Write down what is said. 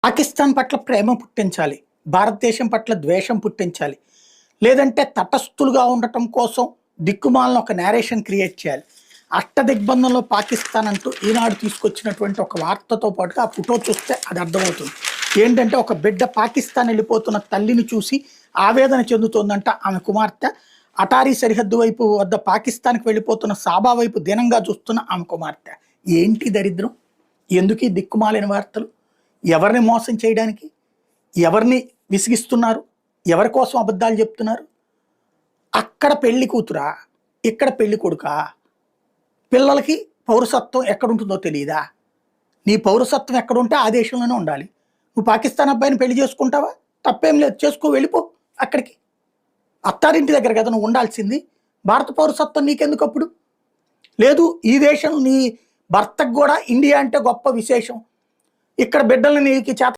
పాకిస్తాన్ పట్ల ప్రేమ పుట్టించాలి. భారతదేశం పట్ల ద్వేషం పుట్టించాలి. లేదంటే తటస్థులుగా ఉండటం కోసం దిక్కుమాలిన ఒక నేరేషన్ క్రియేట్ చేయాలి. అష్టదిగ్బంధంలో పాకిస్తాన్ అంటూ ఈనాడు తీసుకొచ్చినటువంటి ఒక వార్తతో పాటుగా ఆ ఫోటో చూస్తే అది అర్థమవుతుంది. ఏంటంటే ఒక బిడ్డ పాకిస్తాన్ వెళ్ళిపోతున్న తల్లిని చూసి ఆవేదన చెందుతోందంట ఆమె కుమార్తె. అటారీ సరిహద్దు వైపు వద్ద పాకిస్తాన్కి వెళ్ళిపోతున్న సాబా వైపు దీనంగా చూస్తున్న ఆమె కుమార్తె. ఏంటి దరిద్రం? ఎందుకు ఈ దిక్కుమాలిన వార్తలు? ఎవరిని మోసం చేయడానికి? ఎవరిని విసిగిస్తున్నారు? ఎవరి కోసం అబద్ధాలు చెప్తున్నారు? అక్కడ పెళ్లి కూతురా, ఇక్కడ పెళ్లి కొడుకా? పిల్లలకి పౌరసత్వం ఎక్కడుంటుందో తెలియదా? నీ పౌరసత్వం ఎక్కడుంటే ఆ దేశంలోనే ఉండాలి. నువ్వు పాకిస్తాన్ అబ్బాయిని పెళ్లి చేసుకుంటావా? తప్పేం లేదు, చేసుకో, వెళ్ళిపో అక్కడికి. అత్తారింటి దగ్గర కదా నువ్వు ఉండాల్సింది. భారత పౌరసత్వం నీకెందుకు అప్పుడు? లేదు, ఈ దేశం నీ భర్తకు కూడా ఇండియా అంటే గొప్ప విశేషం, ఇక్కడ బిడ్డల్ని నీకు చేత